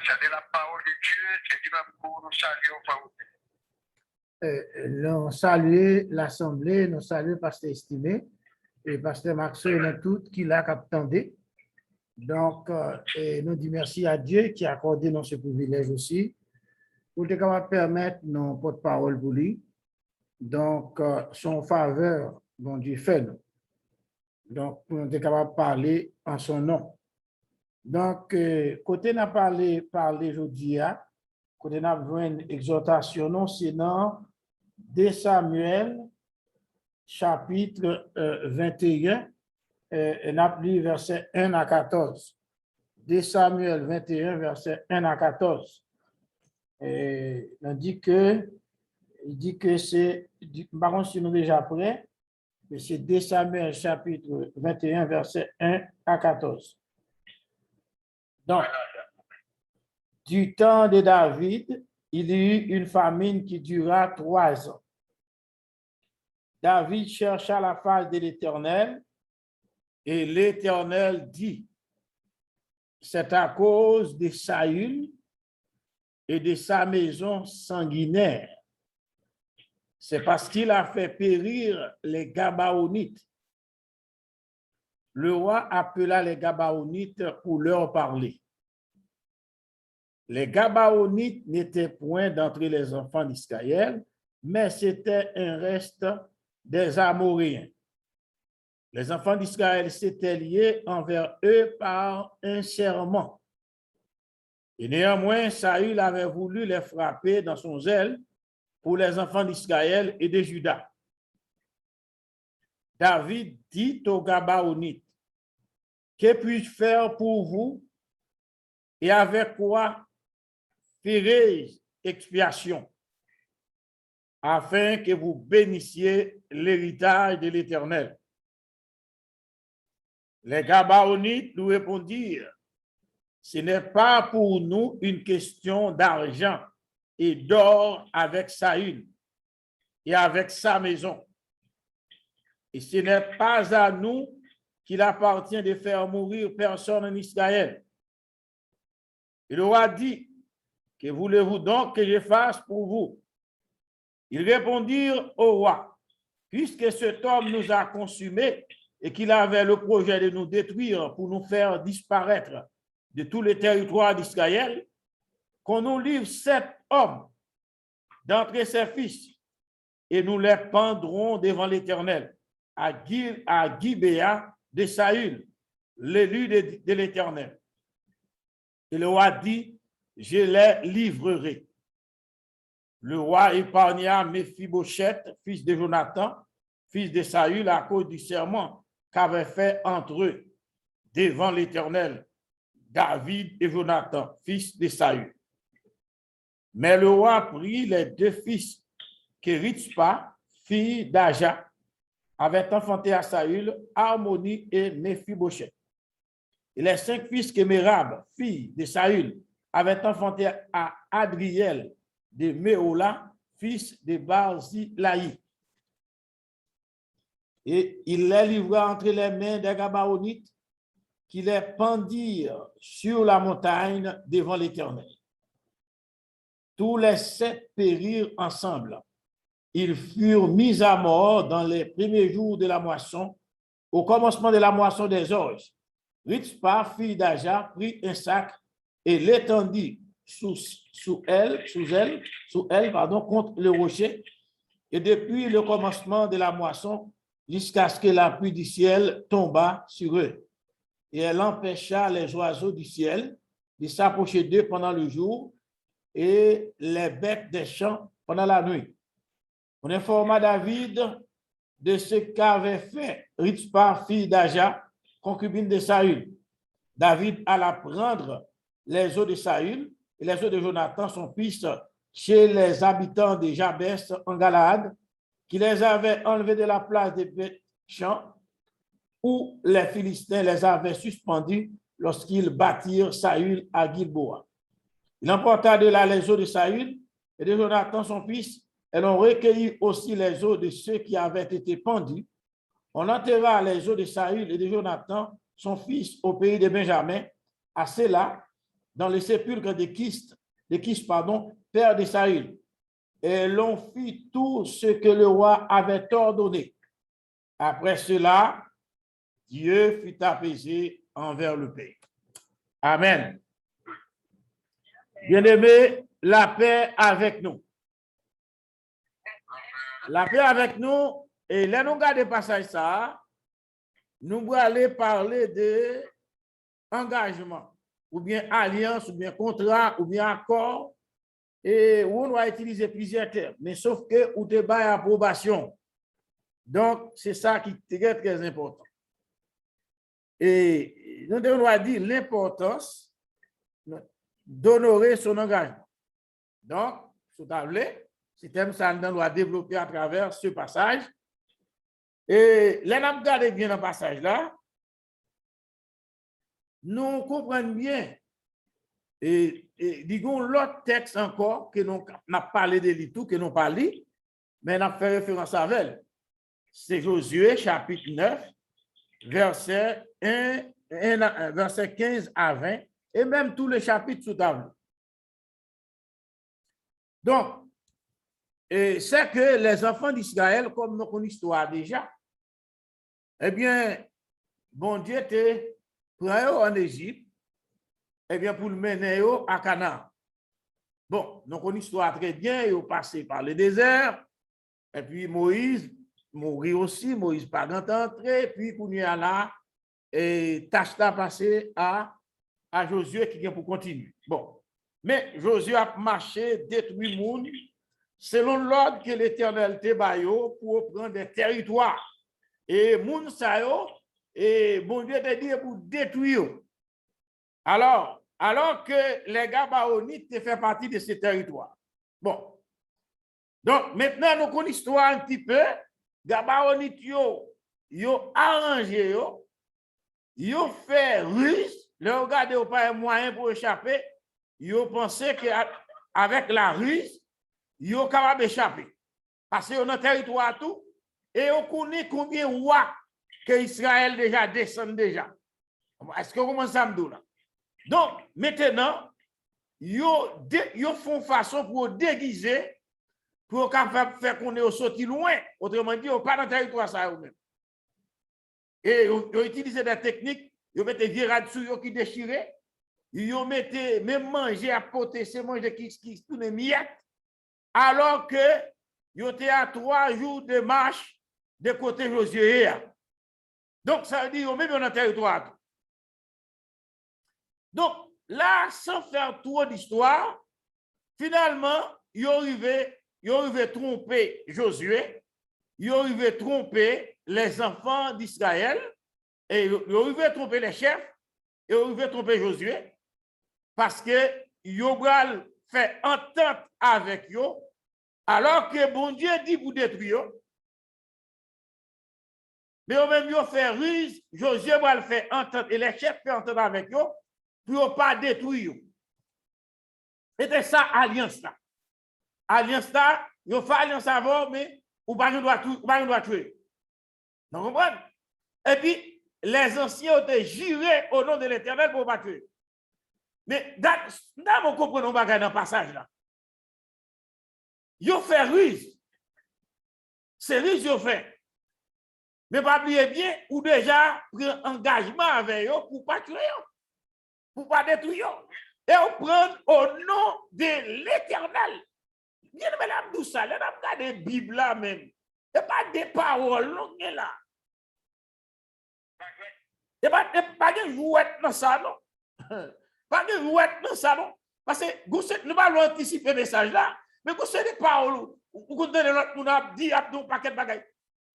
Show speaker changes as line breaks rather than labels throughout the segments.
J'avais la parole de Dieu, c'est lui-même pour nous saluer au
Nous saluons l'Assemblée, nous saluons Pasteur Estimé et Pasteur Maxwell et tout qui l'a capté. Donc, nous disons merci à Dieu qui a accordé nous ce privilège aussi pour être capable de permettre nos porte-parole pour lui. Donc, son faveur, bon Dieu fait nous. Donc, pour être capable de parler en son nom. Donc, côté n'a parlé aujourd'hui, côté n'a besoin une exhortation, non, c'est dans 2 Samuel, chapitre 21, on a lu verset 1 à 14. 2 Samuel 21, verset 1 à 14. On dit que, c'est, par contre, si nous déjà prêts, c'est 2 Samuel, chapitre 21, verset 1 à 14. Donc, du temps de David, il y eut une famine qui dura 3 ans. David chercha la face de l'Éternel et l'Éternel dit, c'est à cause de Saül et de sa maison sanguinaire. C'est parce qu'il a fait périr les Gabaonites. Le roi appela les Gabaonites pour leur parler. Les Gabaonites n'étaient point d'entre les enfants d'Israël, mais c'était un reste des Amoréens. Les enfants d'Israël s'étaient liés envers eux par un serment. Et néanmoins, Saül avait voulu les frapper dans son zèle pour les enfants d'Israël et de Juda. David dit aux Gabaonites, que puis-je faire pour vous et avec quoi ferai-je expiation afin que vous bénissiez l'héritage de l'Éternel? Les Gabaonites lui répondirent, ce n'est pas pour nous une question d'argent et d'or avec Saül et avec sa maison. Et ce n'est pas à nous qu'il appartient de faire mourir personne en Israël. Et le roi dit, que voulez-vous donc que je fasse pour vous? Ils répondirent au roi, puisque cet homme nous a consumés et qu'il avait le projet de nous détruire pour nous faire disparaître de tous les territoires d'Israël, qu'on nous livre 7 hommes d'entre ses fils et nous les pendrons devant l'Éternel à Gibéa de Saül, l'élu de l'Éternel. Et le roi dit, je les livrerai. Le roi épargna Méphibosheth, fils de Jonathan, fils de Saül, à cause du serment qu'avaient fait entre eux devant l'Éternel, David et Jonathan, fils de Saül. Mais le roi prit les 2 fils que Ritzpa, fille d'Aja, avait enfanté à Saül, Harmonie et Méphibosheth. Et les 5 fils que Mérab, fille de Saül, avait enfanté à Adriel de Méola, fils de Barzilai. Et il les livra entre les mains des Gabaonites, qui les pendirent sur la montagne devant l'Éternel. Tous les 7 périrent ensemble. Ils furent mis à mort dans les premiers jours de la moisson, au commencement de la moisson des orges. Ritzpa, fille d'Aja, prit un sac et l'étendit sous elle, contre le rocher, et depuis le commencement de la moisson jusqu'à ce que la pluie du ciel tomba sur eux. Et elle empêcha les oiseaux du ciel de s'approcher d'eux pendant le jour et les bêtes des champs pendant la nuit. On informa David de ce qu'avait fait Ritzpa, fille d'Aja, concubine de Saül. David alla prendre les eaux de Saül et les eaux de Jonathan, son fils, chez les habitants de Jabès en Galaad, qui les avaient enlevés de la place des Beth-Champs, où les Philistins les avaient suspendus lorsqu'ils battirent Saül à Gilboa. Il emporta de là les eaux de Saül et de Jonathan, son fils, et l'on recueillit aussi les eaux de ceux qui avaient été pendus. On enterra les eaux de Saül et de Jonathan, son fils, au pays de Benjamin, à Séla, dans le sépulcre de Kis, père de Saül. Et l'on fit tout ce que le roi avait ordonné. Après cela, Dieu fut apaisé envers le pays. Amen. Bien-aimés, la paix avec nous. La paix avec nous, et là, nous regardons le passage ça, nous allons aller parler de engagement, ou bien alliance, ou bien contrat, ou bien accord, et où on va utiliser plusieurs termes, mais sauf que où te bail approbation. Donc, c'est ça qui est très important. Et nous devons dire l'importance d'honorer son engagement. Donc, sous tablé, ce thème, ça nous doit développer à travers ce passage. Et là, nous regardons bien le passage là, nous comprenons bien, et disons l'autre texte encore, que nous avons parlé de tout, que nous parlé, mais nous avons fait référence à elle. C'est Josué, chapitre 9, verset 15 à 20, et même tous les chapitres sous table. Donc, c'est que les enfants d'Israël, comme nous connaissons l'histoire déjà, eh bien, bon Dieu te prend en Égypte, eh bien, pour le mener à Canaan. Bon, nous connaissons l'histoire très bien, ils ont passé par le désert, et puis Moïse mourit aussi, Moïse pas entré, puis qu'on y a là, et tâche là passé à Josué qui vient pour continuer. Bon, mais Josué a marché, détruit le monde, selon l'ordre que l'Éternel te baillot pour prendre des territoires. Et moun sa yo, et bon Dieu te dit pour détruire. Alors que les Gabaonites te fait partie de ces territoires. Bon. Donc, maintenant, nous connaissons l'histoire un petit peu. Gabaonites yo arrangé yo fait ruse. Le regardez au pas un moyen pour échapper. Yo pensé qu'avec la ruse, yo capable d'échapper. Parce que dans le territoire tout, et on connaît combien de rois que Israël déjà descend déjà. Est-ce que vous commencez à me dire là? Donc, maintenant, ils font façon pour déguiser, pour faire qu'on est sorti loin. Autrement dit, ils pas dans le territoire ça eux-mêmes. Et ils utilisent des techniques, ils mettent des virades dessus qui déchirent, ils mettent même manger à côté, c'est manger qui tourne miettes, alors que ils étaient à 3 jours de marche de côté Josué. Donc, ça veut dire qu'ils sont même dans le territoire. Donc, là, sans faire trop d'histoire, finalement, ils ont arrivé tromper Josué, ils ont arrivé tromper les enfants d'Israël, et ils ont arrivé tromper les chefs, ils ont arrivé tromper Josué, parce que ils ont fait entente avec eux, alors que bon Dieu dit pour détruire. Mais au même temps, fait ruse, Josué va le faire entendre, et les chefs font entendre avec eux, pour ne pas détruire. C'était ça, alliance là. Alliance là, ils ont fait alliance avant, mais ou pas nous doit tuer. Vous comprenez? Et puis, les anciens ont été jurés au nom de l'Éternel pour ne pas tuer. Mais dans mon comprenons pas dans le passage là. Ils ont fait ruse. C'est ruse qu'ils ont fait. Mais pas oublier bien, ou déjà pris engagement avec eux pour ne pas tuer, pour ne pas détruire. Et on prend au nom de l'Éternel. Bien, madame Doussa, là, on regarde la Bible là même. Ce n'est pas des paroles longues là. Ce n'est pas des jouettes dans ça, non. Pas des jouettes dans ça, non. Parce que nous ne pouvons pas anticiper le message là, mais vous savez des paroles. Vous connaissez l'autre, nous avons dit, un paquet de bagages.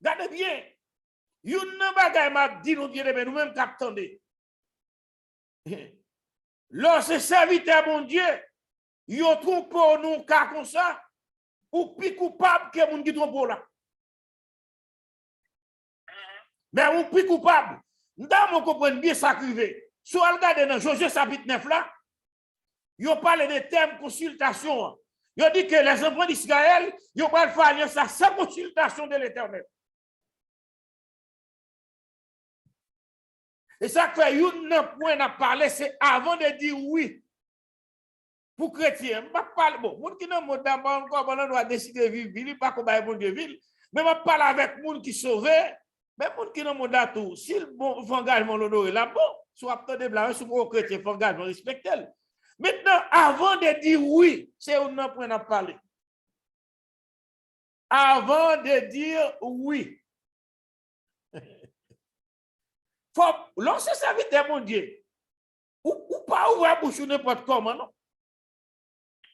Regardez bien. Une bagaille m'a dit, nous nous-mêmes qu'attendez. Lorsque serviteur mon Dieu, ils ont trompé nous cas comme ça, ou plus coupable que mon qui trompe là. Mais ou plus coupable. Nous devons comprendre bien ça qui veut. Si on regarde dans Josué chapitre 9 là, ils ont parlé de thème consultation. Ils ont dit que les enfants d'Israël, ils ont faire alliance sans consultation de l'Éternel. Et ça fait un point à parler, c'est avant de dire oui. pour chrétien, je parle, bon, moun qui nan monde d'abord, comment on doit décider de vivre, il pas comme bon Dieu ville, mais je parle avec moun qui sauvé, mais moun qui nan monde tout, s'il bon engagement l'honorer là, bon, soit attendez blanc, soit pour chrétien, faut engagement respecter. Maintenant, avant de dire oui, c'est où nous prenons parler. Avant de dire oui. Faut lancer sa vie de mon Dieu. Ou pas ouvrir la bouche n'importe comment, non?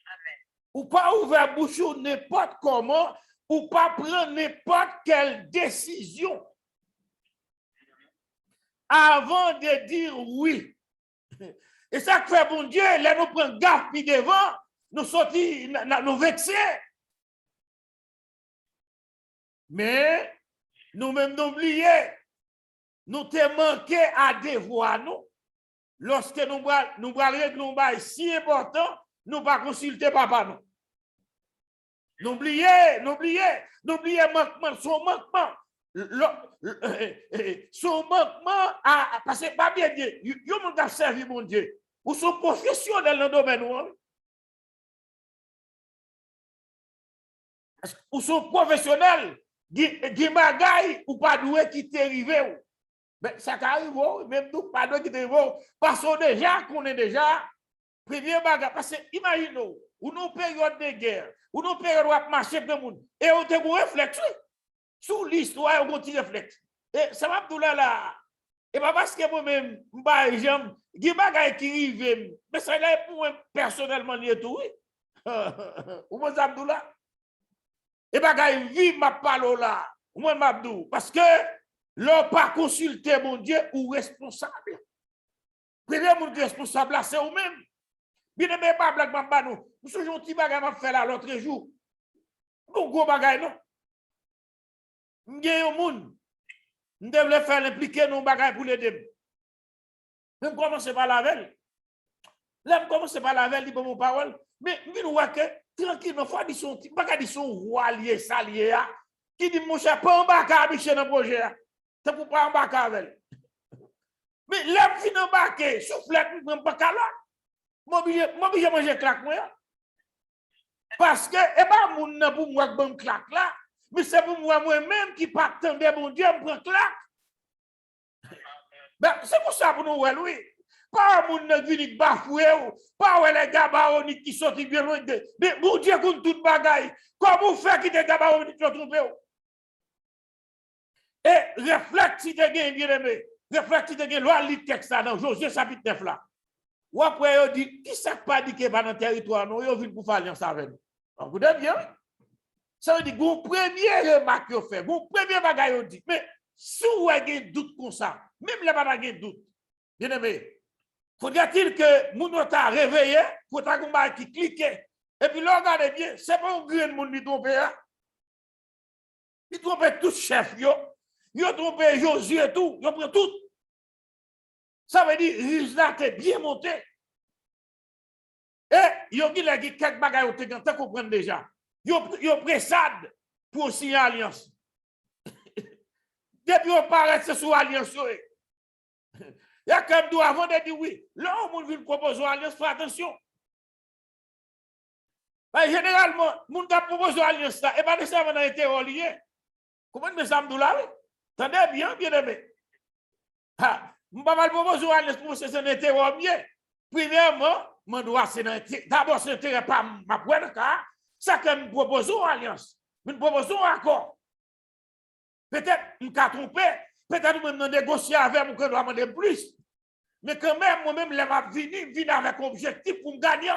Amen.
Ou pas ouvrir la bouche n'importe comment, ou pas prendre n'importe quelle décision. Avant de dire oui. Et ça que fait bon Dieu, là nous prenons gaffe puis devant, nous sortis, nous vexés. Mais nous-mêmes nous oublions, nous te manqué à devoir nous. Lorsque nous allons régler si important, nous ne pas consulter papa nous. N'oubliez manquement, son manquement. Son manquement à parce que pas bien Dieu. Yo mon gars servi mon Dieu. Ou son professionnel dans le domaine ou son professionnel qui magaille ou pas doué qui t'est arrivé. Ben, ça arrive, même nous, pas doué qui t'est arrivé. Parce qu'on déjà, qu'on est déjà, premier bagage. Parce que imaginez, ou nous période de guerre, ou nous période où on marche pour le monde, et on te réflexe, sous l'histoire, on continue réflexe. Et ça va tout là. Et pas parce que moi-même, j'aime, qui bagage qui arrive, mais ça là pour moi personnellement, il est tout, oui. Ou moi, Abdoula. Et bagay vive ma parole là, moi m'abdou, parce que l'on pas consulter mon Dieu ou responsable. Premier monde responsable là, c'est vous-même. Bien aimé pas blague mamba nous. Nous sommes gentil bagay m'a fait là l'autre jour. Bon gros bagay non. M'gagne un monde. Nous devons faire impliquer nos bagay pour l'aider. Même commencer par la veille. Là commencer par la veille, dit mon parole, mais nous voit que tranquille, non, faut dire son bagay dit son roi lié salié qui dit mon cher pas embarquer avec dans projet. C'est pour pas embarquer avec. Mais là fin embarquer, soufflette même pas là. Moi obligé manger claque moi. Parce que et pas moun nan pour moi bon claque là, mais c'est pour moi-même qui pas attendre mon Dieu me prend claque. Ben c'est pour ça pour nous oui. Pas moun nan vini bafoué pas les gabaoni qui sorti bien loin de mais bon Dieu compte toute bagaille comment vous fait qui des gabaoni qui tromper et réflexe si te bien aimé réflexe si te gain loi lit texte ça dans Josué chapitre 9 là ou après il dit qui ça pas dit que pas dans territoire non yo vinn pour faire alliance avec nous vous comprenez bien ça veut dire vous premier remarque yo fait vous premier bagaille yo dit mais si vous avez doute comme ça même les pas de doute bien aimé. Faudrait-il que mon t'a réveillé, faut ta qui clique et puis là regardez bien, c'est pas un grand monde qui trompe il trompe tout chef yo trompe Josué et tout, yo prend tout. Ça veut dire résultat est bien monté. Et yo qui l'a dit quelques bagages au temps comprendre déjà. Yo pressade pour signer alliance. Depuis on paraît c'est sur alliance. Il y a comme nous avant de dire oui. Là, on vient proposer une alliance, fais attention. Généralement, on a proposé une alliance, et pas nécessairement dans été relié. Comment me semble là? Attendez bien, bien aimé. Je ne vais pas proposer une alliance pour que c'est un été relié. Premièrement, mon droit, c'est d'abord, c'est intérêt pas ma pointe, car ça que nous proposons une alliance. Nous proposons un accord. Peut-être, nous avons trompé. Peut-être que nous négocier avec nous que nous demander plus. Mais quand même, moi-même, je vais venir avec un objectif pour me gagner.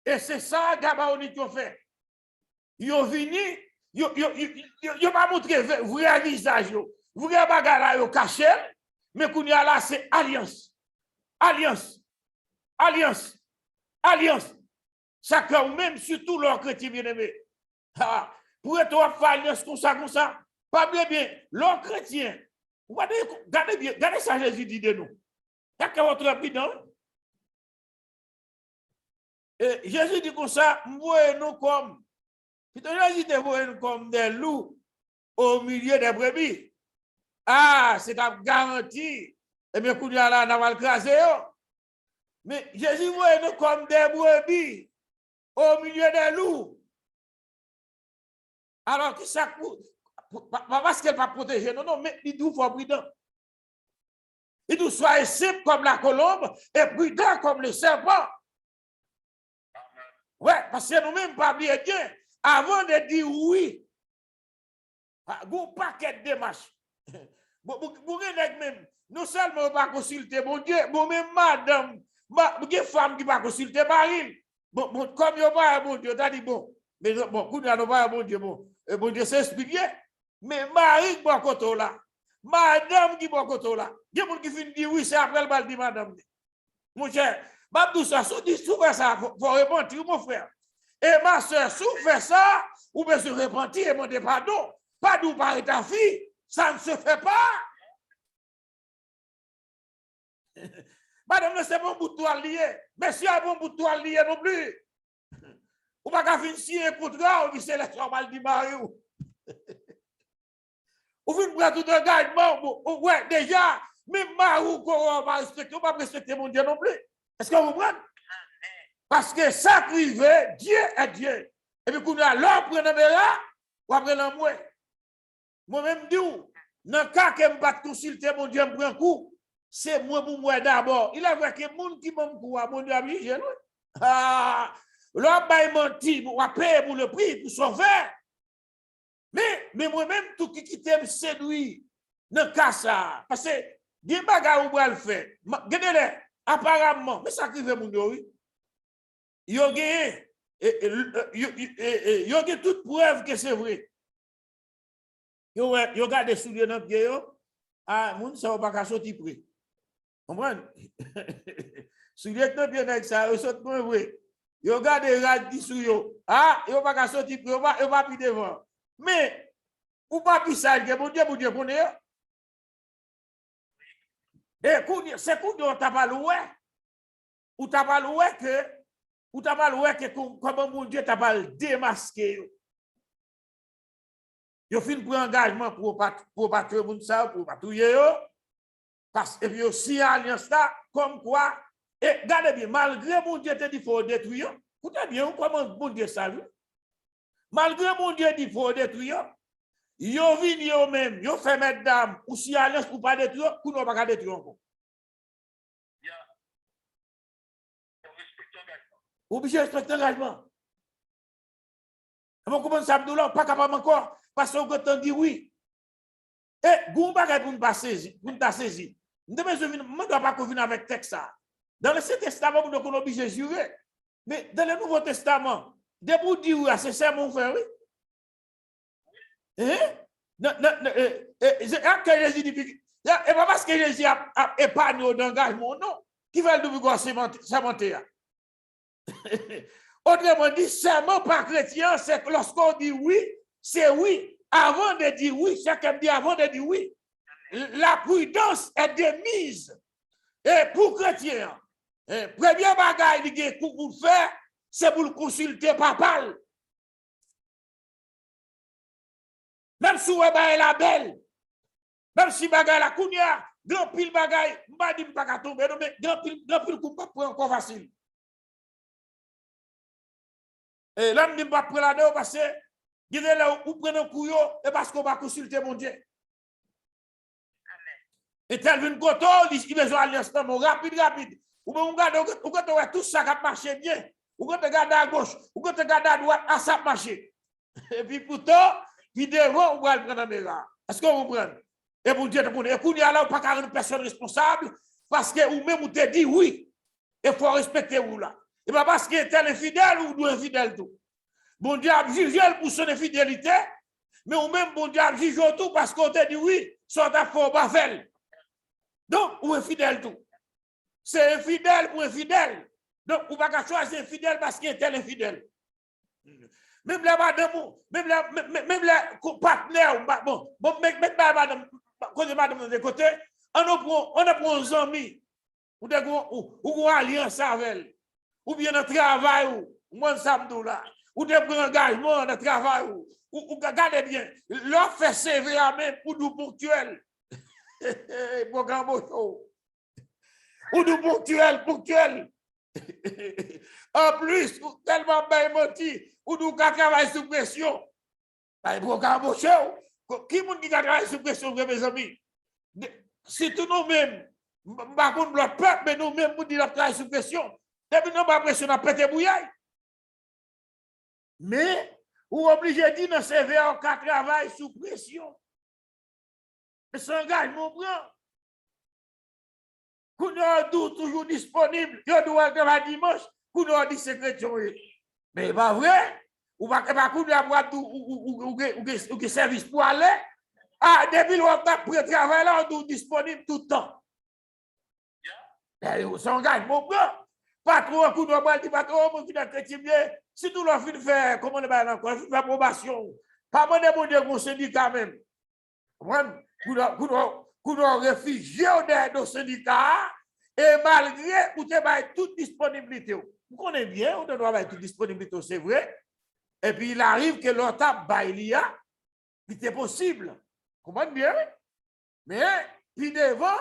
Et c'est ça, Gabaoni, qui ont fait. Ils ont venu, ils n'ont pas montré vrai visage, vrai bagarre, ils ont caché, mais qu'on y a là, c'est alliance. Alliance. Alliance. Alliance. Chacun, même surtout leur chrétien bien-aimé. Pour être en alliance comme ça, pas bien, leur chrétien. Regardez bien, regardez ça, Jésus dit de nous. Il y a votre rapide, et Jésus dit comme ça, nous comme, Jésus dit comme des loups au milieu des brebis. Ah, c'est ta garantie. Et bien, quand il y a là, on va le craser. Mais Jésus voit nous comme des brebis au milieu des loups. Alors que ça, pas parce qu'elle va protéger, non, mais il doit faut prudent. Il doit soyez simple comme la colombe et prudent comme le serpent. Ouais, parce que nous-mêmes, pas bien, avant de dire oui, vous paquet de démarches. Vous même, non seulement pas consulter mon Dieu, vous-même, madame, des femmes qui pas consulter Marie. Bon, comme il n'y a pas mon Dieu, t'as dit bon, mais bon, vous n'avez pas mon Dieu, bon Dieu s'est expliqué, mais Marie qui est côté là, madame qui est côté là, il y a des gens qui finissent dire oui, c'est après le bal de madame. Mon cher, tout ça, si tu fais ça, il faut repentir, mon frère. Et ma soeur, si vous faites ça, vous pouvez se repentir et demander pardon. Pas d'où paraît ta fille, ça ne se fait pas. Madame, c'est bon bout de toile lié. Mais si un bon bout de toile lié non plus. Ou pas qu'à finir pour toi, ou c'est la soirée mal dit Mario. Ou fin prendre tout un engagement. Ouais, déjà, même Mario, on va respecter, on va respecter mon Dieu non plus. Est-ce que vous comprenez? Parce que ça privé, Dieu est Dieu. Et puis, quand on a l'homme prend là, ou après l'homme, moi-même, dis, dans le cas que je ne pas consulter mon Dieu, je prends un coup, c'est moi pour moi d'abord. Il a vu que les gens qui m'ont coup, mon Dieu a mis, ah, l'homme va mentir, ou payer pour le prix, pour sauver. Mais moi-même, tout qui t'aime séduit, dans le cas ça, parce que, des bagages où le faire, regardez-les, apparemment, mais ça qui fait mon Dieu, oui. Il y a toute preuve que c'est vrai. Il y a des souliers dans le pied, ah, moun ça va pas sortir près. Comprenez? Souliers dans le pied avec ça, ils sont pas vrai. Il y a des radis sous yo. Ah, il va pas sortir près, il va plus devant. Mais ou pas plus sage que mon Dieu connaît. Et c'est qu'on doit t'a pas loué. Ou t'a pas loué que ou t'as pas loué que comment mon Dieu t'a pas démasqué. Yo fin pour engagement pour battre moun ça pour patrouiller yo. Parce que puis aussi alliance là comme quoi et regardez bien malgré mon Dieu te dit faut détruire. Écoutez bien comment mon Dieu ça lui. Malgré mon Dieu dit faut détruire. Yo vinn yo même, yo fait mettre dame ou si alliance pour pas détruire, pour ne pas détruire encore. Obligé de respecter l'engagement. Comment ça me douleur, pas capable encore, parce qu'on peut dire oui. Et, vous ne pour ne pas saisir, pour ne pas saisir. Je ne dois pas convenir avec le texte. Dans l'Ancien Testament, vous devez obligé de jurer. Mais dans le Nouveau Testament, de vous dire oui, c'est ça mon frère, oui. Et pas parce que Jésus a épargné d'engagement, non. Qui va le devoir s'inventer? Autrement dit, serment par chrétien, c'est que lorsqu'on dit oui, c'est oui. Avant de dire oui, chacun dit avant de dire oui. La prudence est de mise. Et pour chrétien, premier bagage que vous faire, c'est pour le consulter papal. Même si vous avez la belle, même si bagage la kounia, grand pile bagage, pas dit pas tomber, mais grand pile coup pas encore facile. Et là, je ne pas prendre la deux parce que vous prenez un couillon et parce qu'on va consulter mon Dieu. Et tel une goto, il besoin d'instant rapide. Ou regarde tout ça qui marche bien. Ou regarde à gauche, ou regarde à droite, à ça marche. Et puis pourtant, puis devant, on va le prendre en là. Est-ce que vous comprenez? Et pour Dieu, et pour nous, alors, pas une personne responsable parce que ou même vous te dit oui. Il faut respecter vous là. Et pas parce que tel infidèle ou nous infidèle tout. Bon Dieu a jugé pour son infidélité, mais ou même bon Dieu a jugé tout parce qu'on te dit oui, soit à faux bafel. Donc, ou infidèle tout. C'est infidèle pour infidèle. Donc, ou pas choisir infidèle parce qu'il est tel infidèle. Même la madame, même les partenaires, même madame, de côté, on apprend aux amis, ou une alliance avec elle, ou bien un travail, ou moi, samedi là, ou des engagement dans le travail, ou regardez bien, l'offre fait sévère même pour nous ponctuels. Programme ou nous ponctuel. En plus, tellement bien menti, ou nous travaillons sous pression. Il faut embaucher. Qui est-ce qui travaille sous pression, mes amis? Si tout nous-mêmes, par contre, le peuple, mais nous-mêmes, nous disons travail sous pression. Depuis nous, pas pression, on a pété bouillaille. Mais, ou obligé de dire dans CV, on travaille sous pression. C'est un engagement prend. Qu'on a toujours disponible, il doit travailler dimanche, qu'on a dit secrétaire. Mais pas vrai. Ou pas qu'on a boîte ou service pour aller. Ah, depuis le travail là, on est disponible tout le temps. C'est un engagement prend. Pas trop, qu'on a dit pas trop, mon fils chrétien, si tout le monde fait, comment on va encore, faire probation. Pas mon Dieu, mon syndicat même. Qu'on a réfugié dans le syndicat et malgré vous avez toute disponibilité. Vous connaissez bien, on doit avoir toute disponibilité, c'est vrai. Et puis il arrive que l'autre baïlia, c'était possible. Vous comprenez bien? Mais puis devant,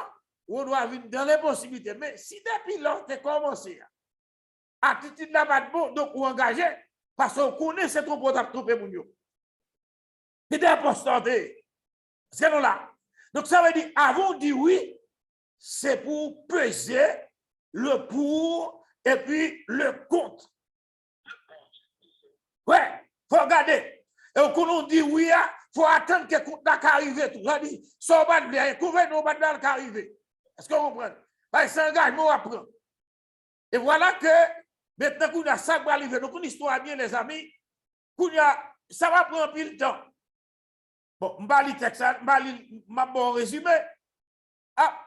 on doit venir dans les possibilités. Mais si depuis l'autre est commencé, attitude n'a pas de bon, donc vous engagez, parce qu'on connaît ce qu'on peut trouver mon yo. C'est important. C'est là. Donc, ça veut dire, avant de dire oui, c'est pour peser le pour et puis le contre. Ouais, il faut regarder. Et quand on dit oui, il faut attendre que le compte arrive. Ça dit, ça va bien, gouvernement va bien arriver. Est-ce que vous comprenez? C'est un engagement à prendre. Et voilà que, maintenant qu'on a ça va arriver. Donc, une histoire bien, les amis, ça va prendre plus de temps. Bon, je vais lire mon résumé.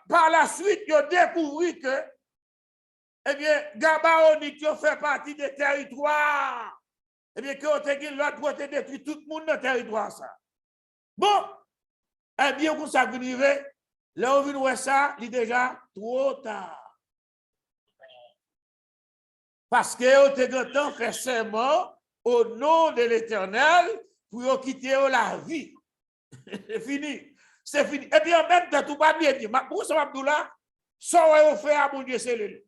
Par la suite, ils ont découvert que, eh bien, Gabaoni qui fait partie des territoires, eh bien, qui ont été l'autre pour détruire tout le monde dans le territoire. Ça. Bon, eh bien, quand ça arrive, là, on vient ça, il est déjà trop tard. Parce que on te temps fait serment au nom de l'Éternel pour quitter la vie. C'est fini. C'est fini. Et puis en même temps, tout va bien dire. Pour ça, Abdullah, ça va faire à mon Dieu, c'est le.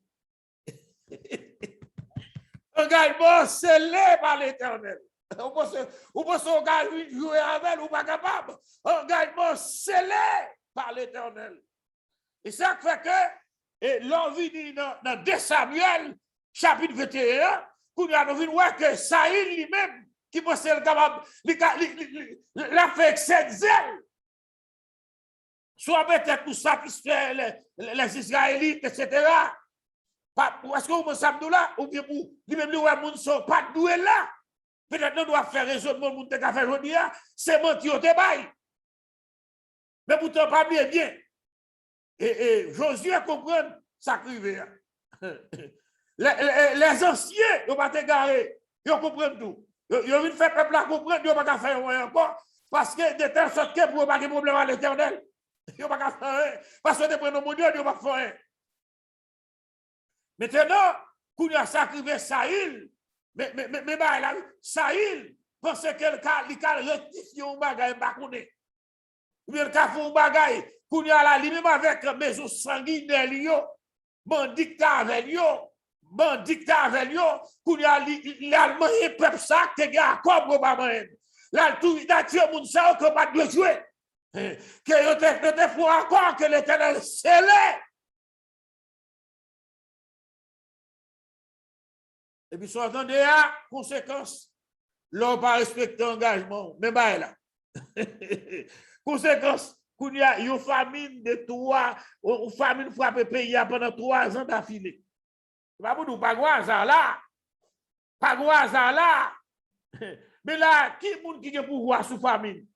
Engagement scellé par l'Éternel. Ou pense engagement jouer avec, ou pas capable. Engagement scellé par l'Éternel. Et ça fait que l'envie dans 2 Samuel, chapitre 21, qu'on a vu que Saïl lui-même, qui pense être capable, l'a fait avec cette zèle. Soit peut-être pour satisfaire les Israélites, etc. Est-ce que vous pensez là, ou bien pour lui-même, les gens ne sont pas doués là. Peut-être qu'on doit faire raisonnement, nous devons faire aujourd'hui, c'est mentir au débat. Mais pourtant, pas bien, bien. Et Josué comprend ça privé. Les anciens, ils ne vont pas t'égarer, ils comprennent tout. Ils ont fait peuple à comprendre, ils ne vont pas faire rien encore, parce que de telle sorte que pour ne pas de problème à l'Éternel, ils ne vont pas faire rien. Parce que de prendre mon Dieu, ils ne vont pas faire rien. Maintenant, quand il a sacrifié Saïl, mais Saïl pensait qu'il a rectifié un bagage, ou bien il a fait un bagage, quand il a la limite avec maison sanguinaire, bandit avec lui, bandit avec lui, quand il a le peuple ça, que il a comme même. Là, tout il a tué mon sang que pas de jouer. Que il te faut encore que l'Éternel scellé. Et puis, soit attendez à conséquence, l'on pas respecter l'engagement, mais bah là. Conséquence, qu'il y a une famine de 3, une famine frappe le pays pendant 3 ans d'affilée. Pas pour nous, pas quoi ça là. Pas quoi ça là. Mais là, qui est qui a pouvoir sous famine?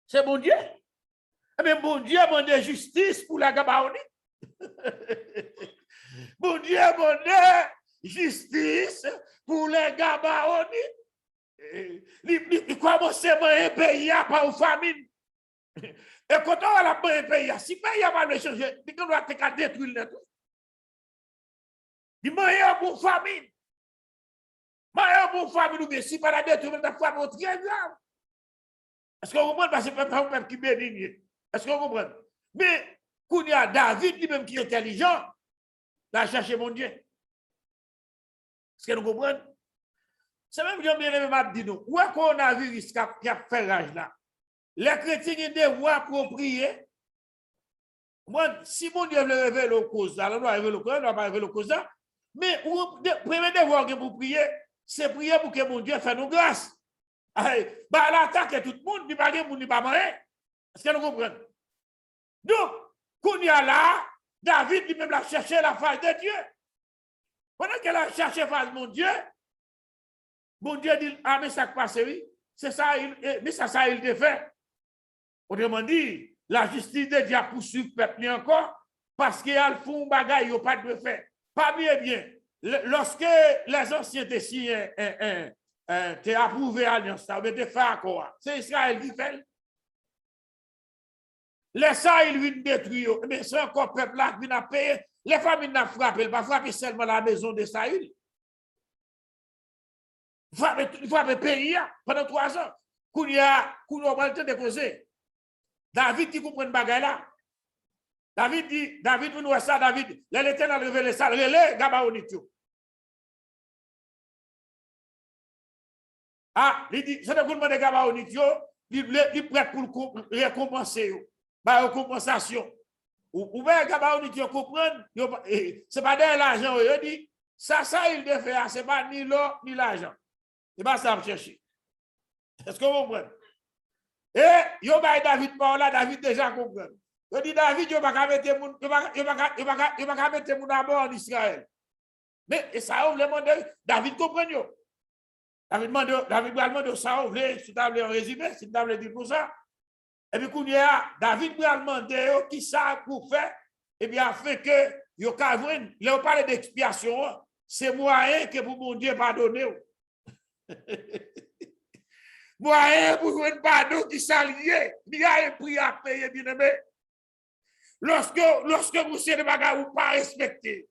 C'est bon Dieu. Mais bon Dieu a demandé justice pour la Gabaoni. Bon Dieu a demandé justice pour les Gabaoni. Il commence à un pays par une famine. Et quand on a un pays, si le pays a mal changé, il doit être détruit le tout. Il y a une famine. Il y a une famine, si pas la détruire, la famine est très grave. Est-ce que vous comprenez? Parce que c'est pas un qui bénit. Est-ce que vous comprenez? Mais quand il y a David lui-même qui est intelligent, la chercher mon Dieu. Est-ce que nous comprenons? C'est même bien aimé m'a dit nous. Où est qu'on a vu ce qui a fait rage là? Les chrétiens ont des voix pour prier. Moi, si mon Dieu veut révéler le cause, alors on doit révéler le cause, on ne doit pas révéler le cause. Mais le premier devoir pour prier, c'est prier pour que mon Dieu fasse nous grâce. Bah, l'attaque tout le monde, il n'y a pas de pas moyen. Est-ce que nous comprenons? Donc, quand il y a là, David lui-même a cherché la face de Dieu. Pendant qu'elle a cherché la face de mon Dieu dit, ah, mais ça passe, oui. C'est ça, mais ça, il te fait. Autrement dit, la justice de Dieu poursuit le peuple encore parce qu'il y a le fond bagaille, il n'y a pas de fait. Pas bien. Lorsque les anciens étaient signés, t'es approuvé l'alliance, ça veut dire faire quoi? C'est Israël qui fait. Les ça, il vient détruire. Mais c'est encore le peuple là qui vient payer. Les familles n'ont frappé, il ne va frapper seulement la maison de Saül. Il faut frapper le pays pendant 3 ans. Qu'on a le temps de causer. David qui comprend le bagage là. David dit, David, vous nous ça, David, l'Éternel a révélé ça, relais Gabaonitio. Ah, il dit, c'est le gouvernement de Gabaonitio, il est prêt pour récompenser, par compensation. Ou bien Gabaonitio comprendre, c'est pas de l'argent, il dit, ça, il doit faire, c'est pas ni l'or, ni l'argent. C'est pas ça à chercher. Est-ce que vous comprenez? Et, yo ba David par là, David déjà comprend. Il dit David, il va mettre mon d'abord en Israël. Mais et ça ouvre le monde, David comprend. David va demander ça ouvre, si tu as un résumé, si tu as dit pour ça. Et puis, David va demander qui ça pour faire, et bien, afin que, il a parlé d'expiation, c'est moyen que pour mon Dieu pardonner. Moyen pour un pardon qui s'allie, il y a un prix à payer, bien aimé. Lorsque vous savez des bagages ou pas respecté,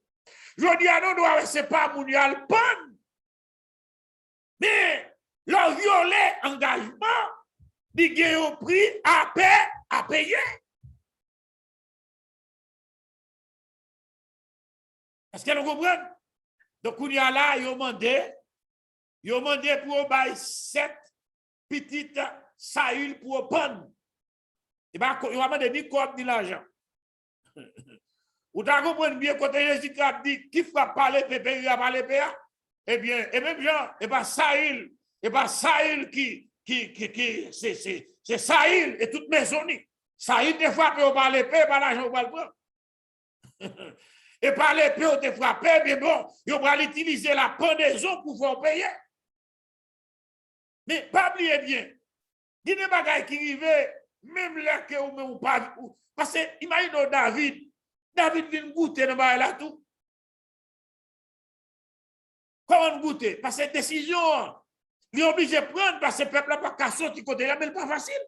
je dis à nous, c'est pas mon yal bonne, mais leur violer engagement, il y a un prix à payer. Est-ce que vous comprenez? Donc, il y a là, ils ont demandé pour bailler 7 petites Saül pour prendre. Et bien, il va demander ni quoi ni l'argent. Vous comprenez bien quand Jésus a dit qui frappe pas l'épée, il va pas l'épée. Eh bien, et même gens, et bien Saül qui c'est Saül et toute maison. Saül te frappe par l'épée, par l'argent, on va le prendre. Et par l'épée, on te frappe, mais bon, on va utiliser la pendaison pour pouvoir payer. Mais pas oublier bien, il y a des bagages qui arrivent, même là que ou pas. Parce que, imaginez David vient goûter dans le là tout. Comment goûter? Parce que décision, il est obligé de prendre parce que le peuple n'a pas qu'à sortir côté là, mais ce n'est pas facile.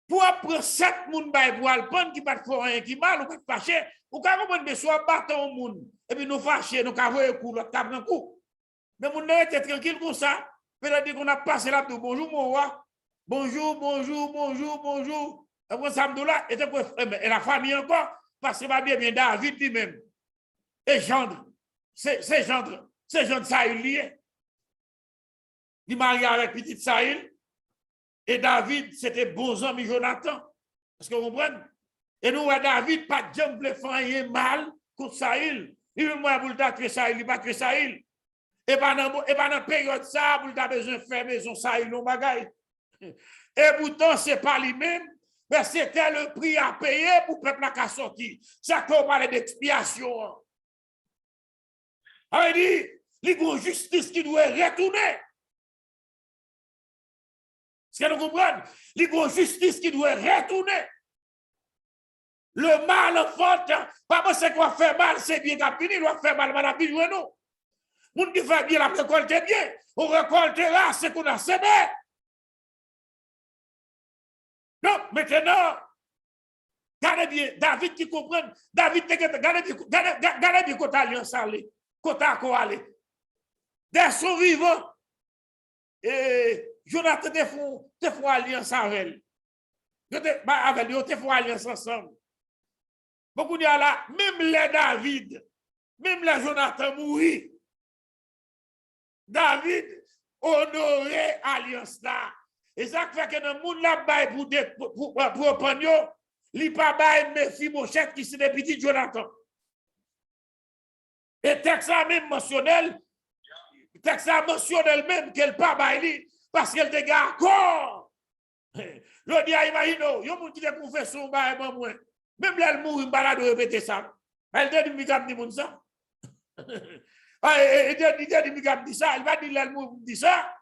Pour prendre 7 personnes pour le prendre qui ne pas faire rien qui mal ou pas fâcher, ou quand on peut soit battre un monde, et puis nous fâcher, nous avons un coup, nous avons un coup. Mais mon nez était tranquille comme ça. Peut-être qu'on a passé là tout. Bonjour, mon roi. Bonjour. Après ça, et la famille encore, parce que va bien David lui-même. Et gendre. C'est gendre Saül lié. Il marié avec petite Saül. Et David, c'était bon ami Jonathan. Est-ce que vous comprenez? Et nous, David, pas de jambe faire mal contre Saül. Il veut moi pour le tuer Saül, il va tuer Saül. Et pas dans la période ça, vous avez besoin de faire maison ça, il nous bagaille. Et pourtant, ce n'est pas lui-même, mais c'était le prix à payer pour le peuple qui a sorti. Ça qu'on parle d'expiation. On dit, il y a une justice qui doit retourner. Est-ce que nous comprenons? Il y a une justice qui doit retourner. Le mal en faute, pas parce qu'on fait mal, c'est bien qu'à finir, on fait mal, on finir, non. Moun qui fait bien la récolte bien, on récoltera ce qu'on a semé. Donc, maintenant, regardez bien, David qui comprend, regardez bien quand l'alliance allait, quand allait. Dès son vivant, et Jonathan te font alliance avec elle. Ils te font alliance ensemble. Beaucoup de là, même les David, même les Jonathan mourit. David honorait alliance là. Et ça fait que dans le monde là, pour prendre, il n'y a pas de Mephibosheth qui c'est des petits Jonathan. Et texte même mentionnel, même qu'elle pas baili parce qu'elle te garde encore. Je dis à imagine, il y a des qui te confessent son bail moi. Même là, elle mourit, balade répéter ça. Elle te dit, Mikam dit ça. Elle te dit, ça. Elle va dire, elle mourit, dit ça.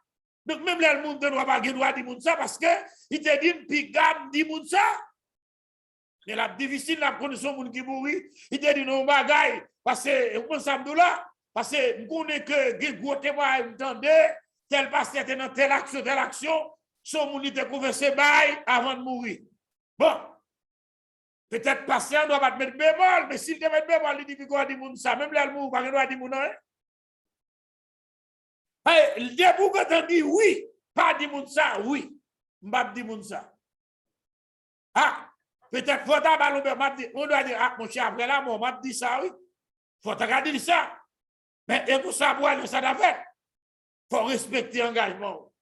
Donc, même là, le monde ne doit pas dire ça parce que il te dit, Pikam dit ça. Mais la difficile, la condition pour qui mourit, il te dit, non, bagaille. Parce que, comment ça me là? Parce que, nous connaissons que, il gros témoin, entendez, tel pasteur était dans telle action, son monde était conversé bail avant de mourir. Bon. Peut-être pasteur ne doit pas te mettre bémol, mais s'il te met bémol, il dit, qu'il dit ça. Même là, le mourir, il doit dire, non. Le début quand on dit oui, pas dit ça, oui. M'bap dit ça. Ah, peut-être faut on doit dire, ah, mon cher, après là, mon m'a dit ça, oui. Faut dire ça. Mais et pour ça, pour aller ça d'affaire, faut respecter l'engagement.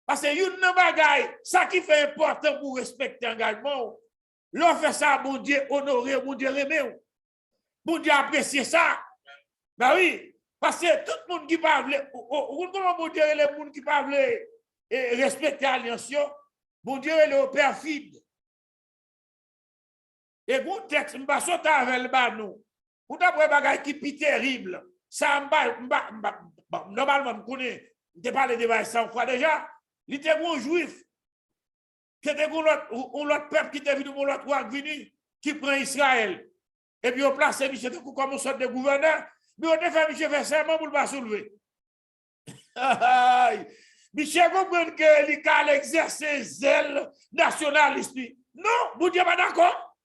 Parce que une bagaille, ça qui fait important pour respecter l'engagement, l'on fait ça, mon Dieu, honorer, mon Dieu, aimer. Mon Dieu, apprécier ça. Ben oui. Parce que tout le monde qui parle, comment mon Dieu, les gens qui parlent et respecter l'alliance, mon Dieu, il est perfide. Et mon texte, je vais sauter avec le bas, nous. Vous avez un bagage qui est terrible. Ça, normalement, je connais, je parle de 100 fois déjà. Il était un juif. C'était un autre peuple qui était venu, un autre roi venu, qui prend Israël. Et puis, on place Michel comme une sorte de gouverneur. Mais on a fait Michel faire serment pour ne pas soulever. Michel comprend que il a exercé zèle nationaliste. Non, vous n'êtes pas d'accord.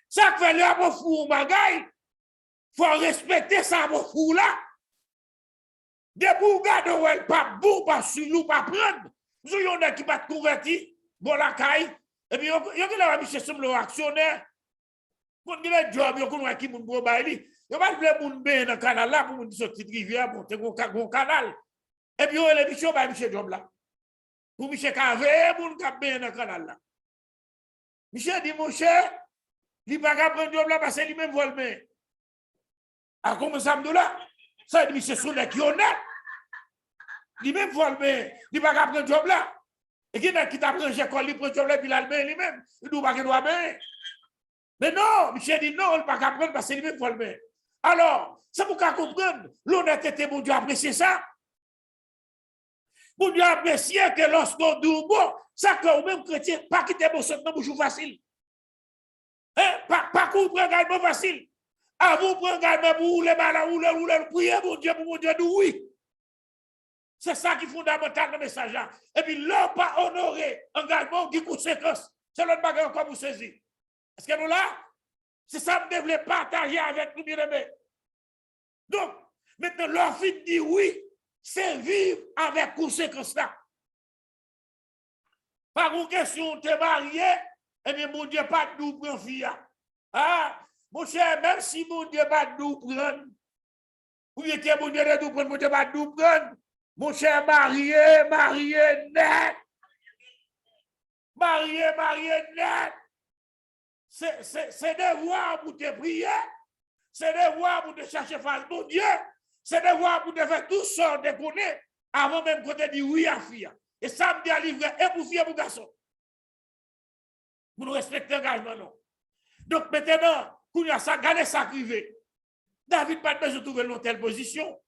Ça fait le bon fou bagaille. Il faut respecter ça bon fou là. Des bourgades où elle pas bon, pas sur pas prendre. Vous avez qui va convertir, bon la caille. Et puis, il y a Michel semble actionnaire. Quand il y a un job, il y a qui moun go baili. Il y a pas moun ben dans canal là pour moun sortir de rivière pour te gon canal. Et puis il y a Michel ba Michel job là. Pour Michel Cavé moun ka ben dans canal là. Michel dit mon cher, il pas ka prendre job là parce que lui même vole ben. A comment ça me là? Ça dit Michel Soule qui honnête. Lui même vole ben, il pas ka prendre job là. Et qui t'a pris l'école, il prend job là puis là lui-même, il doit pas doit ben. Mais non, Michel dit non, il ne peut pas comprendre parce qu'il veut le. Alors, c'est pour qu'on comprenne, l'honnêteté, mon Dieu apprécie ça. Mon Dieu apprécie que lorsqu'on dit bon, ça que même chrétien, pas quitter mon sang dans bouche facile. Hein? Pas comprendre également facile. À vous prendre également pour les malades, ou le prier, mon Dieu, dit oui. C'est ça qui est fondamental dans le message là. Et puis, l'homme pas honoré, engagement qui conséquence. C'est l'autre bagage encore vous saisir. Est-ce que nous là? C'est ça que nous devons partager avec nous, bien-aimés. Donc, maintenant, leur fille dit oui, c'est vivre avec conséquence là. Par une question, tu es marié, et bien, mon Dieu, pas de nous prendre fille. Ah, mon cher, même si mon Dieu pas de nous prendre, ou bien que mon Dieu de nous prendre, mon Dieu pas de nous prendre, mon cher, marié net. Marié net. C'est devoir pour te prier, c'est devoir pour te chercher face mon Dieu, c'est devoir pour te faire tout sortes de connaître avant même que tu dis oui à fille. Et ça me dit à livrer et pour fille et pour garçon. Pour nous respecter l'engagement, non. Donc maintenant, quand il y a ça, regardez ça privé. David pas besoin de trouver une telle position.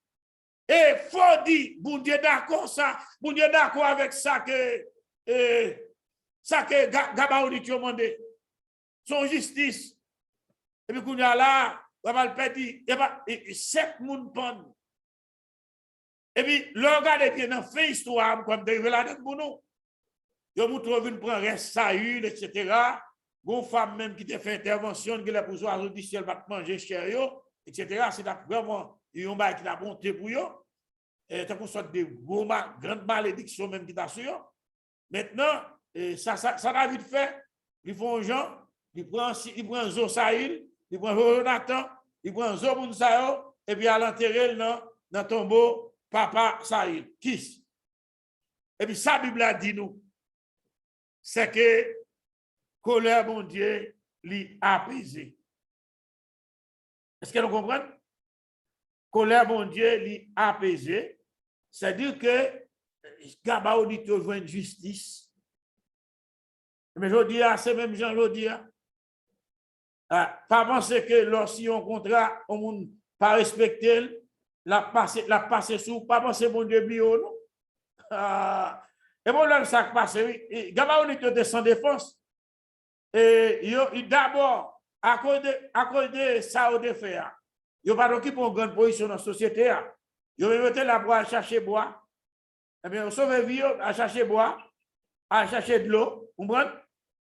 Et faut dire, bon Dieu d'accord ça, bon Dieu d'accord avec ça que Gabaoudi tu as demandé. Son justice. Et puis, quand il y a là, on va le péter, et 7 moun pon. Et puis, le regard bien dans fait histoire, comme de là pour nous. Yo vous trouve une prend reste Saül, etc. Une femme même qui te fait intervention, qui l'a pour soi, dit si elle va manger chez yo, etc. C'est vraiment, yon ba qui l'a bonté pour yo. Et t'as une sorte de grande malédiction même qui t'a sur yo. Maintenant, ça va vite fait. Ils font gens. il prend Zosaïl, il prend Jonathan, il prend Zoboun Sayo, et puis à l'enterrer dans le tombeau, papa Saïl. Qui? Et puis sa Bible a dit nous, c'est que colère, mon Dieu, l'y apaisé. Est-ce que nous comprenons? Colère, mon Dieu, l'y apaisé. C'est-à-dire que Gabao dit que une justice. Mais je dis, c'est même Jean, je dis, pas penser que lorsqu'on contrat, on ne pas respecter, la passer sous, pas penser mon Dieu bio, non? Et bon, là, ça passe, oui. Gabao dit que sans défense. Et d'abord, à cause de ça, au défait, il n'y a pas de une grande position dans la société. Il va mettre la bois à chercher bois. Eh bien, on sauve vie à chercher bois, à chercher de l'eau,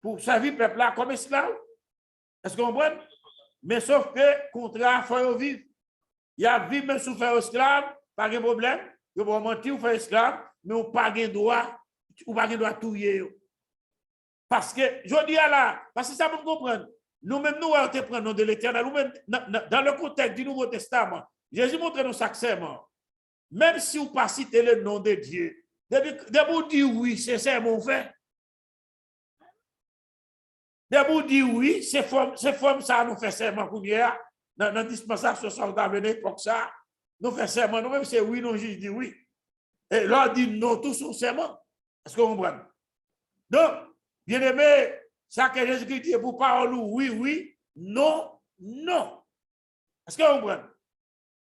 pour servir le peuple là comme esclave. Est-ce qu'on comprend? Mais sauf que, contrat, il faut vivre. Il y a vivre même sous faire esclave, pas de problème. Il faut mentir ou faire esclave, mais on n'a pas de droit, ou pas de droit tout y. Parce que, je dis à là, parce que ça vous comprendre. Nous-mêmes, nous, on te prendre de l'Éternel, nous-mêmes, dans le contexte du Nouveau Testament, Jésus montre nous chaque serment. Même si vous ne pas citer le nom de Dieu, de vous dire oui, c'est serment fait. De vous dire oui, c'est forme ça, nous fait serment pour hier. Dans la dispensation, ça va venir pour ça. Nous fait serment, nous-mêmes, c'est oui, nous, Jésus dit oui. Et là, dit non, tout son serment. Est-ce que vous comprenez? Donc, bien aimé, ça que Jésus-Christ dit pour parole, oui, oui, non, non. Est-ce que vous comprenez?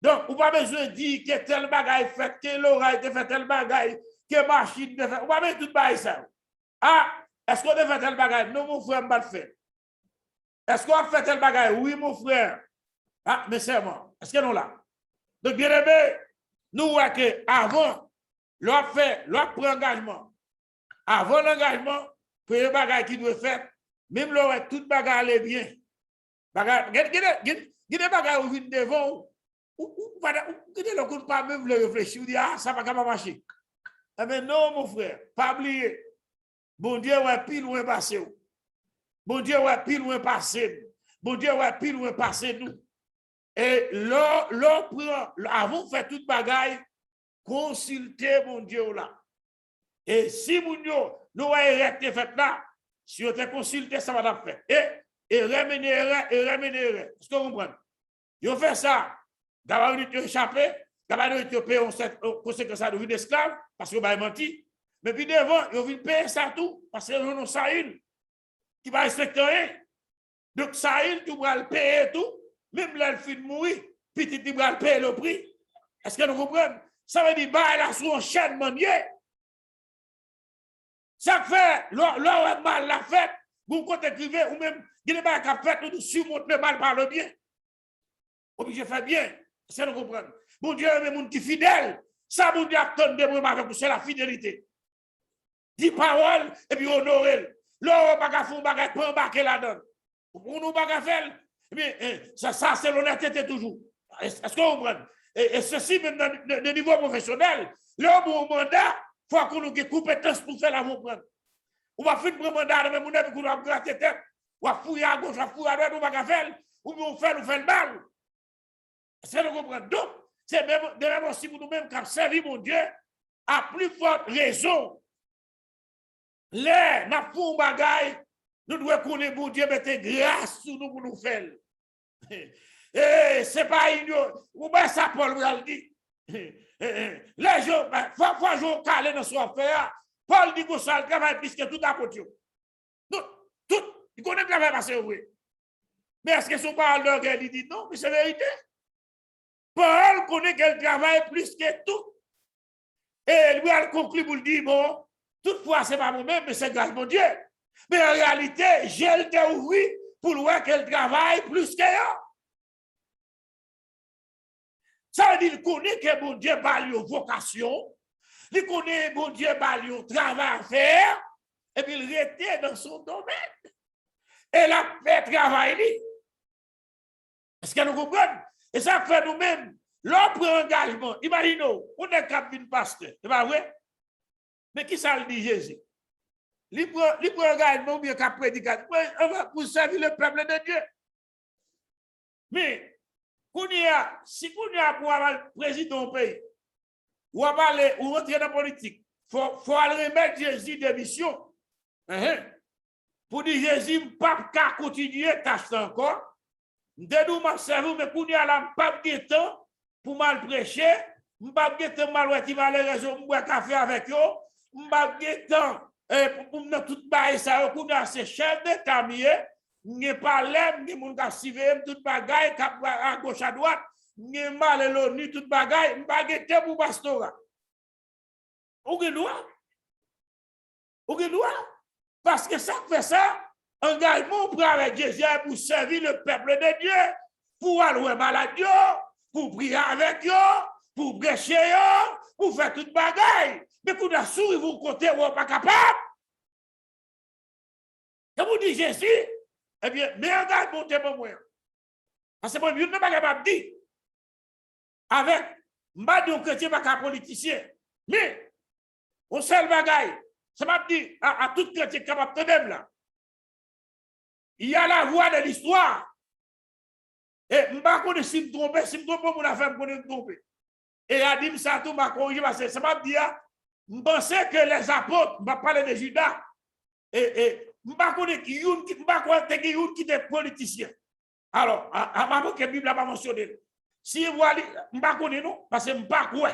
Donc, vous n'avez pas besoin de dire que tel bagaille fait, que l'oreille te fait tel bagaille, que machine te fait. Vous n'avez pas besoin de tout bagaille ça. Ah, est-ce qu'on a fait tel bagaille? Non, mon frère, m'a fait. Est-ce qu'on a fait tel bagaille? Oui, mon frère. Ah, mais c'est moi. Est-ce que nous là? Donc, bien aimé, nous voyons qu'avant, l'on prend engagement. Avant l'engagement, premier bagaille qui doit faire, même là, tout bagaille allait bien. Il y a des bagailles où viennent devant, ou ne pas même le réfléchir, ou dire, ah, ça va pas marcher. Mais non, mon frère, pas oublier. Bon Dieu, ouais, pile loin passé. Bon Dieu, ouais, pile loin passé. Bon Dieu, ouais, pile loin passé nous. Et là, avant de faire toute bagaille, consultez mon Dieu là. Et si mon Dieu, nous avons fait là, si on te consulté, ça va faire. Et rémunérer. Est-ce que vous comprenez? Ils ont fait ça. D'abord, ils ont échappé. D'abord, ils ont payé en conséquence de vie d'esclave parce qu'ils ont menti. Mais puis devant, ils ont payer ça tout parce qu'ils ont Saïl qui va respecter rien. Donc, Saïl, tu vas le payer tout. Même là, le film mourir, petit, tu vas le payer le prix. Est-ce que nous comprenons? Ça veut dire, bah, là, sur un chaîne manier. Ça fait, l'or mal la fête, vous comptez écrivez, ou même, il n'y a pas qu'à faire, nous surmonter le mal par le bien. Obligé de faire bien. C'est nous comprendre. Bon Dieu, mais mon qui fidèle, ça, mon Dieu, attend de moi avec vous, c'est la fidélité. Dis parole, et puis honorer. L'or, pas qu'à faire, pas qu'à embarquer là-dedans. Pour nous, pas qu'à faire, ça, c'est l'honnêteté toujours. Est-ce que vous comprenez? Et ceci, même dans le niveau professionnel, l'homme au mandat, il faut qu'on ait des compétences pour faire la comprendre. On va faire un mandat, mais on va gratter tête, on va fouiller à gauche, on va fouiller à droite, on va faire, ou on fait le mal. C'est le comprendre. Donc, c'est même aussi pour nous-mêmes qui avons servi mon Dieu, à plus forte raison. Là, nous faisons un bagage, nous devons connaître mon Dieu, mettre grâce sur nous pour nous faire. Et c'est pas ignorant. Ou bien ça, Paul vous dit. Les gens, faut jouer calé dans son affaire. Paul dit que ça travaille plus que tout à côté. Tout, il connaît le travail parce que oui. Mais est-ce que son parole d'orgueil, il dit non, mais c'est vérité. Paul connaît qu'elle travaille plus que tout. Et lui, elle conclut pour le dire, bon, toutefois, c'est pas moi-même, mais c'est grâce à mon Dieu. Mais en réalité, j'ai le théorie pour voir qu'elle travaille plus qu'elle. Ça veut dire qu'il connaît que mon Dieu a une vocation, il connaît que mon Dieu a un travail à faire, et puis il était dans son domaine. Et il a fait travail. Est-ce que nous comprenons? Et ça fait nous-mêmes, l'autre engagement. Imaginez, on est capitaine pasteur, c'est pas vrai? Mais qui ça le dit Jésus? il prend engagement bien qu'à prédicateur pour servir le peuple de Dieu. Mais, si vous avez pour avoir président au pays, ou rentrer dans la politique, il faut aller remettre Jésus de mission. Pour dire Jésus, je ne peux pas continuer à tâcher encore. Je ne sais mais pour dire là, je ne pas de temps pour mal prêcher, je ne pas de temps mal ouais, mal raison, je boire café avec eux, je ne pas de temps pour me tout bailler ça, pour dire c'est chef de camier, je ne pas l'aime, je ne pas suivre tout bagaille à gauche à droite, je ne pas l'ONU tout bagaille, je ne pas de temps pour pastora. Ou que droit? Parce que ça fait ça, engagement pour avec Jésus, pour servir le peuple de Dieu, pour aller malade, pour prier avec eux, pour prêcher, pour faire toute bagaille. Mais quand vous avez souri, vous comptez, vous n'êtes pas capable. Et vous dites Jésus, eh bien, mais engagement, c'est pour moi. Parce que moi, je ne suis pas capable de dire, avec, je ne suis pas chrétien, pas politicien, mais, on seul bagaille, ça m'a dit à tout chrétien capable de même là. Il y a la voix de l'histoire. Et je ne sais pas si je me trompe, mon affaire me trompe. Et il a dit ça tout m'a corrigé parce que ça m'a dit, je pensais que les apôtres, je vais parler de Judas, et je ne sais pas qui était politicien. Alors, avant que la Bible n'a pas mentionné, si vous voyez, je ne sais pas non, parce que je ne sais pas quoi.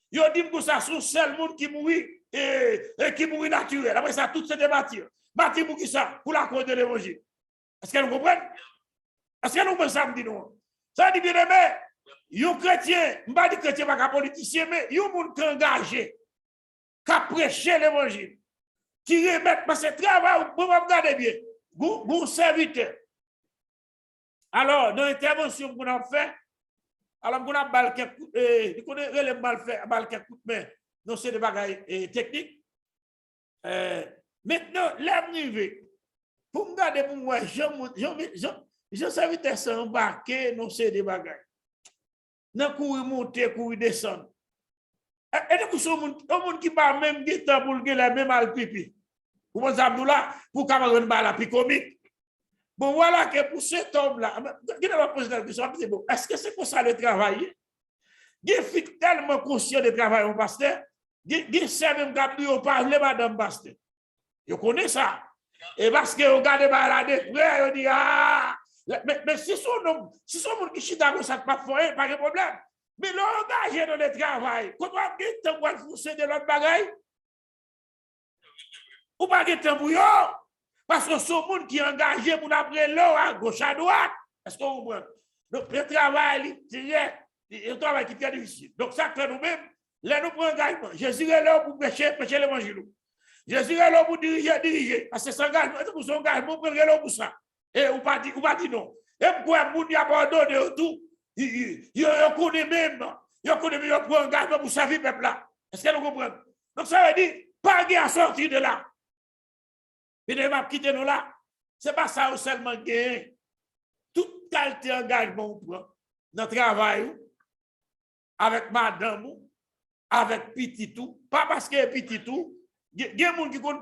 Il dit que ça sont seul monde qui mourit et qui mourit naturel. Après ça, tout se débattir. Bâtir pour qui ça? Pour la cause de l'évangile. Est-ce que vous comprenez? Est-ce que nous comprenons ça? Ça dit bien aimé, un chrétien, je ne pas dire chrétien, pas un politicien, mais il y a un monde qui est engagé, qui a prêché l'évangile, qui remet, parce que travail, vous regardez bien, vous serviteur. Alors, dans l'intervention qu'on a fait, alors, on a mal quelques coups, mais non, c'est des bagages techniques. Maintenant, l'arrivée, pour me garder pour moi, je savais que ça embarqué, non, c'est des bagages. Non, courir monter, courir descendre. Et donc, c'est un monde qui va même des temps pour le la même al pipi. Pour moi, ça là, pour camarade la pipi comique. Bon, voilà que pour cet homme-là, est-ce que c'est pour ça le travail? Il est tellement conscient de travail au pasteur, il sait même qu'il parle madame pasteur. Il connaît ça. Et parce que vous regardez la frère, il dit, ah, mais si son monde qui chita comme ça, pas de problème. Mais l'engagé dans le travail, quand on a dit temps pour fonctionner de l'autre bagaille, ou pas de temps pour eux. Parce que ce monde qui est engagé pour après l'eau à gauche à droite. Est-ce qu'on comprend? Donc, le travail, c'est un travail qui est très difficile. Donc, ça fait nous-mêmes, là, nous prenons engagement. Jésus est là pour prêcher l'évangile. Jésus est là pour diriger. Parce que c'est engagement, c'est un engagement, pour prendre là pour ça. Et on pas dit non. Et pourquoi vous n'y abandonnez tout? Il connaît même, il prend engagement pour servir le peuple là. Est-ce que nous comprenons? Donc, ça veut dire, pas à sortir de là. Mais ne va quitter nous là. Ce n'est pas ça seulement gagner. Toute qualité d'engagement dans le travail, avec madame, avec petit tout. Pas parce que petit tout. Il y a des gens qui prennent,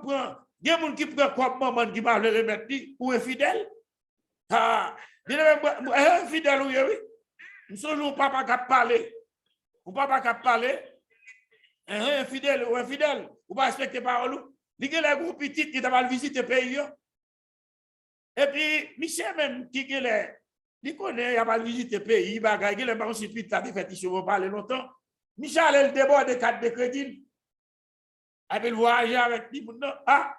il y a des gens qui prennent comme maman qui va le remettre ou infidèle. Ah, infidèle, oui, oui. Nous sommes papa qui parler. Ou papa qui parler. Infidèle ou infidèle. Ou pas respecter parole. Il y a des groupes petits qui ont visité le pays. Et puis, Michel même, qui il connaît, il a visité le pays, il a pas aussi vite, il a fait, il va parler longtemps. Michel, il déborde des cartes de crédit. Et puis, il voyage avec lui. Ah,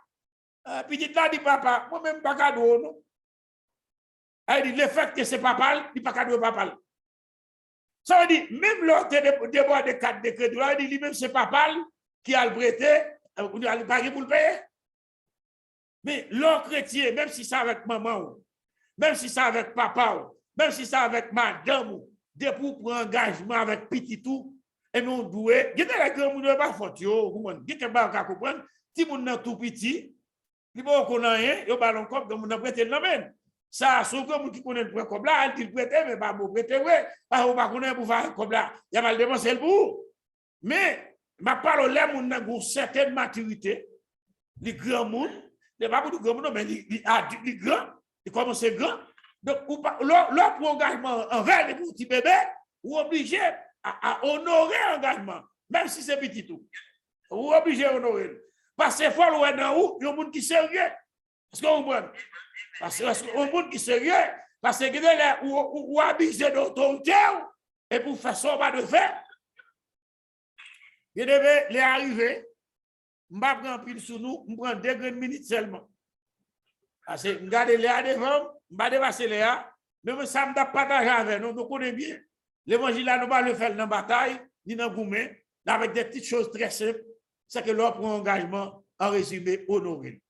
petit là, dit papa, moi-même, pas cadeau, non? Il dit, le fait que c'est papa, il n'est pas cadeau, papa. Ça veut dire, même l'autre déborde des cartes de crédit, il dit, lui-même, c'est papa qui a le prêté. Vous allez payer pour le payer. Mais l'autre chrétien, même si c'est avec maman, même si c'est avec papa, même si c'est avec madame, depuis pour engagement avec petit tout, et nous doué, il y a des gens qui ne pas faute, il y a des gens qui comprennent, si vous êtes tout petit, il y a des gens qui ont ballon comme vous n'avez prêté le même. Ça, sauf que vous qui connaissez le comme là, il prête, mais pas vous prêter, ouais, pas vous connaissez pour faire comme là, il y a mal dépensé le bout. Mais, ma parole, là, on a une certaine maturité. les grands monde, les pas pour les grands monde, mais les grands, ils commencent grand. Donc, leur engagement envers les petits bébés, ou obligé à honorer l'engagement, même si c'est petit tout. Ou obligé à honorer. Parce que il faut le dans où, il y a un monde qui est sérieux. Est-ce qu'on comprend? Parce que un monde qui est sérieux, parce que là, ou abusé d'autorité, et pour faire ça, on va de faire. Il devait les arriver. Je ne vais pas prendre pile sur nous, je prends 2 minutes seulement. Parce que je regarde les devant, je ne vais pas dépasser les A, mais ça me donne partager avec nous, nous connaissons bien. L'évangile, nous ne va pas le faire dans la bataille, ni dans le gourmet, avec des petites choses très simples. C'est que l'on prend engagement, en résumé, honoré.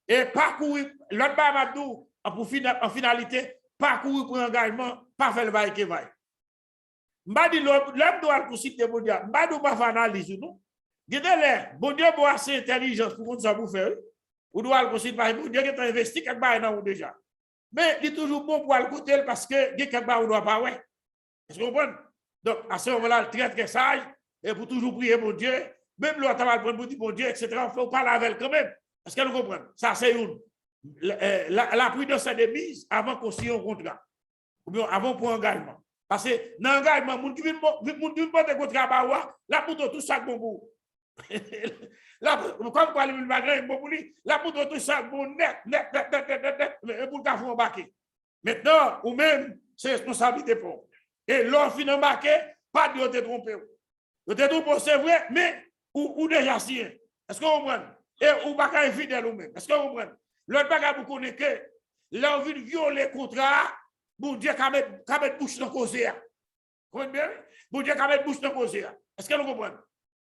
Et parcourir, l'autre Babadou, en finalité, parcourir pour engagement, pas faire le bail qui va. Je dis l'homme doit le consulter, bon Dieu. Je ne pas faire analyse, non? Gardez-les, bon Dieu, pour assez intelligence pour qu'on ça vous faire. Ou doit le consulter, bon Dieu, qui a investi quelque part dans vous déjà. Mais il est toujours bon pour le côté parce que quelque part, on ne doit pas, ouais. Est-ce que vous comprenez? Donc, à ce moment-là, très, très sage, et pour toujours prier, mon Dieu, même l'autre va le prendre pour dire, mon Dieu, etc., il faut parler avec quand même. Est-ce que vous comprenez? Ça, c'est une. La prudence est de mise avant qu'on signe un contrat. Ou bien avant pour engagement. Parce que dans l'engagement, les gens qui viennent de contrat, là, pour tout ça, bon bout. Là, comme quoi, le bagage, bon bout, là, pour tout ça, bon net, pour le café embarqué. Maintenant, ou même, c'est responsabilité pour. Et l'offre fin embarqué, pas de te tromper. Vous te trompez, c'est vrai, mais ou déjà signé. Est-ce que vous comprenez? Et ou pas infidèle ou même. Est-ce que vous comprenez? L'autre bagage, vous connaissez que l'envie de violer le contrat, bon Dieu, qu'à mettre bouche dans le causier. Vous comprenez bien? Bon Dieu, qu'à mettre bouche dans le causier. Est-ce que vous comprenez?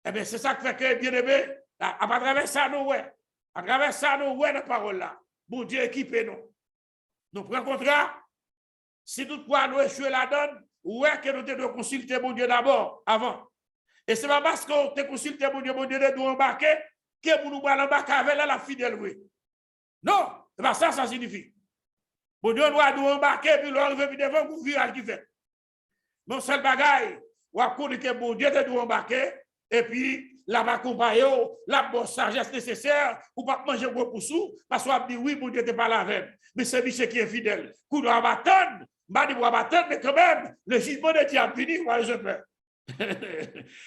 Eh bien, c'est ça qui fait que, bien aimé, à travers ça, nous, ouais. À travers ça, nous, ouais, la parole là. Bon Dieu, équipez nous. Nous prenons contrat. Si toutefois nous échouons la donne, ouais, que nous devons consulter mon Dieu d'abord, avant. Et c'est pas parce qu'on te consulte mon Dieu de embarquer, que nous allons embarquer avec la fidèle, oui. Non, c'est pas ça, ça signifie. Bon Dieu doit nous embarquer, puis nous arriver devant vous, virage qui fait. Mon seul bagaille, ou à cause que mon Dieu doit embarquer, et puis, la va accompagner, la bonne sagesse nécessaire, ou pas manger gros pour sous, parce qu'on dit oui, mon Dieu n'est pas la même. Mais c'est lui qui est fidèle. Coup doit attendre, mais quand même, le jugement de Dieu a fini, voilà, je peux.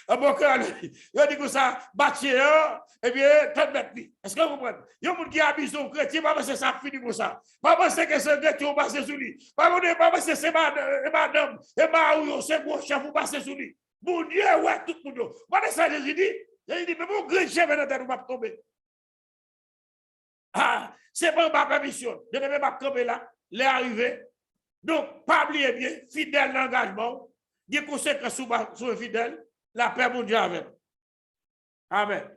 Bon, il dit que ça, bâtir, eh bien, tant mettre. Est-ce que vous comprenez? Il y a des gens qui abusent au chrétien, pas parce que ça finit comme ça. Pas parce que c'est chrétien qui passe sur lui. Pas parce que c'est madame, et Mario, c'est gros chef, vous passez sur lui. Mon Dieu, ouais, tout le monde. Voilà ça, Jésus dit, mais mon grand chef est dans terre, va tomber. Ah, c'est pas ma permission. Je ne vais pas tomber là, les arriver. Donc, pas oublier bien, fidèle d'engagement. Des conséquences sur fidèle, la paix, mon Dieu, avec. Amen.